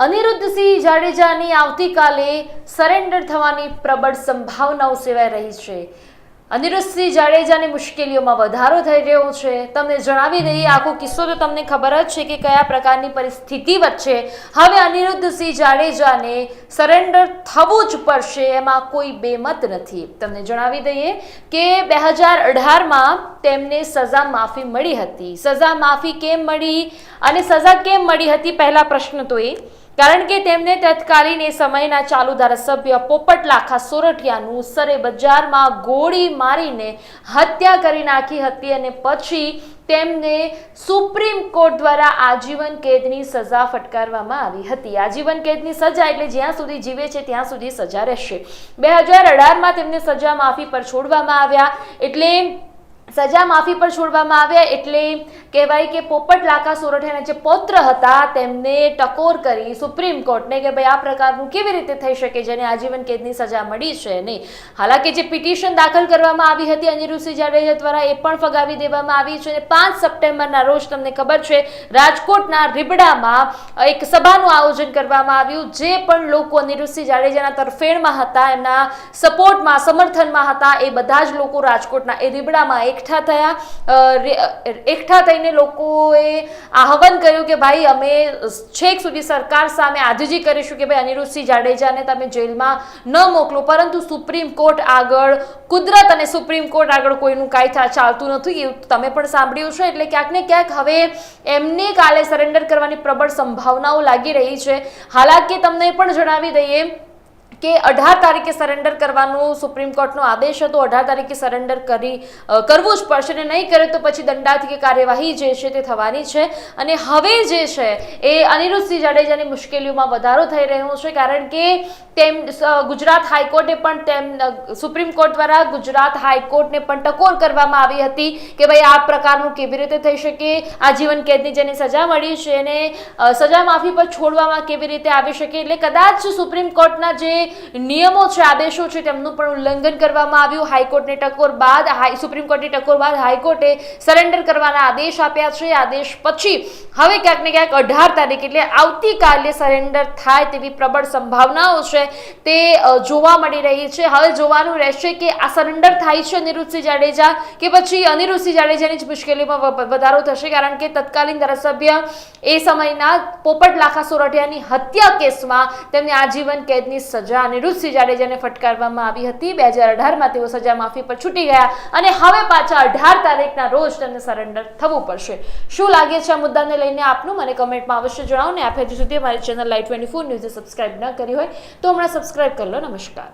અનિરુદ્ધસિંહ જાડેજાની આવતીકાલે સરેન્ડર થવાની પ્રબળ સંભાવનાઓ સેવાઈ રહી છે। અનિરુદ્ધસિંહ જાડેજાની મુશ્કેલીઓમાં વધારો થઈ રહ્યો છે। તમને જણાવી દઈએ, આખો કિસ્સો તો તમને ખબર જ છે કે કયા પ્રકારની પરિસ્થિતિ વચ્ચે હવે અનિરુદ્ધસિંહ જાડેજાને સરેન્ડર થવું જ પડશે, એમાં કોઈ બેમત નથી। તમને જણાવી દઈએ કે 2018માં તેમને સજા માફી મળી હતી। સજા માફી કેમ મળી અને સજા કેમ મળી હતી, પહેલા પ્રશ્ન તો એ કારણ કે તેમને તત્કાલીન એ સમયના ચાલુ ધારાસભ્ય પોપટ લાખા સોરઠિયાનું સરે બજારમાં ગોળી મારીને હત્યા કરી નાખી હતી અને પછી તેમને સુપ્રીમ કોર્ટ દ્વારા આજીવન કેદની સજા ફટકારવામાં આવી હતી। આજીવન કેદની સજા એટલે જ્યાં સુધી જીવે છે ત્યાં સુધી સજા રહેશે। 2018માં તેમને સજા માફી પર છોડવામાં આવ્યા। એટલે સજા માફી પર છોડવામાં આવ્યા એટલે કહેવાય કે પોપટ લાખા સોરઠિયાના જે પૌત્ર હતા તેમને ટકોર કરી સુપ્રીમ કોર્ટને કે ભાઈ આ પ્રકારનું કેવી રીતે થઈ શકે જેને આજીવન કેદની સજા મળી છે નહીં। હાલાકી જે પિટિશન દાખલ કરવામાં આવી હતી અનિરુદ્ધસિંહ જાડેજા દ્વારા એ પણ ફગાવી દેવામાં આવી છે। અને 5 સપ્ટેમ્બરના રોજ તમને ખબર છે રાજકોટના રીબડામાં એક સભાનું આયોજન કરવામાં આવ્યું। જે પણ લોકો અનિરુદ્ધસિંહ જાડેજાના તરફેણમાં હતા, એમના સપોર્ટમાં સમર્થનમાં હતા, એ બધા જ લોકો રાજકોટના એ રીબડામાં એકઠા થઈને લોકોએ આહવાન કર્યું કે ભાઈ અમે છેક સુધી સરકાર સામે આજીજી કરીશું કે ભાઈ અનિરુદ્ધસિંહ જાડેજાને તમે જેલમાં ન મોકલો, પરંતુ સુપ્રીમ કોર્ટ આગળ કુદરત અને સુપ્રીમ કોર્ટ આગળ કોઈનું કાંઈ ચાલતું નથી, એવું તમે પણ સાંભળ્યું છે। એટલે ક્યાંક ને ક્યાંક હવે એમને કાલે સરેન્ડર કરવાની પ્રબળ સંભાવનાઓ લાગી રહી છે। હાલાકી તમને પણ જણાવી દઈએ કે 18 તારીખે સરેન્ડર કરવાનો સુપ્રીમ કોર્ટનો આદેશ હતો। 18 તારીખે સરેન્ડર કરવું જ પડશે અને નહીં કરે તો પછી દંડાત્મક કાર્યવાહી જે છે તે થવાની છે। અને હવે જે છે એ અનિરુદ્ધસિંહ જાડેજાની મુશ્કેલીઓમાં વધારો થઈ રહ્યો છે કારણ કે ગુજરાત હાઈકોર્ટે પણ સુપ્રીમ કોર્ટ દ્વારા ગુજરાત હાઈકોર્ટને પણ ટકોર કરવામાં આવી હતી કે ભાઈ આ પ્રકારનું કેવી રીતે થઈ શકે, આજીવન કેદની જેની સજા મળી છે એને સજા માફી પર છોડવામાં કેવી રીતે આવી શકે। એટલે કદાચ સુપ્રીમ કોર્ટના જે નિયમો છે, આદેશો છે, તેમનું પણ ઉલ્લંઘન કરવામાં આવ્યું। હાઈકોર્ટની ટકોર બાદ સુપ્રીમ કોર્ટની ટકોર બાદ હાઈકોર્ટે સરેન્ડર કરવાના આદેશ આપ્યા છે। આદેશ પછી હવે ક્યાંક ને ક્યાંક 18 તારીખ એટલે આવતીકાલે સરેન્ડર થાય તેવી પ્રબળ સંભાવનાઓ છે તે જોવા મળી રહી છે। હવે જોવાનું રહેશે કે આ સરેન્ડર થાય છે અનિરુદ્ધસિંહ જાડેજા કે પછી અનિરુદ્ધસિંહ જાડેજાની જ મુશ્કેલીમાં વધારો થશે કારણ કે તત્કાલીન ધારાસભ્ય એ સમયના પોપટ લાખા સોરઠિયાની હત્યા કેસમાં તેમને આજીવન કેદની સજા અનિરુદ્ધસિંહ જાડેજાને ફટકારવામાં આવી હતી। 2018માં તેઓ સજા માફી પર છૂટી ગયા અને હવે પાછા 18 તારીખના રોજ તેમને સરેન્ડર થવું પડશે। શું લાગે છે આ મુદ્દાને લઈને આપનું મને કમેન્ટમાં અવશ્ય જણાવો ને આપ હજુ સુધી અમારી ચેનલ Live 24 ન્યૂઝને સબસ્ક્રાઇબ ન કરી હોય તો હમણાં સબસ્ક્રાઇબ કરી લો। નમસ્કાર।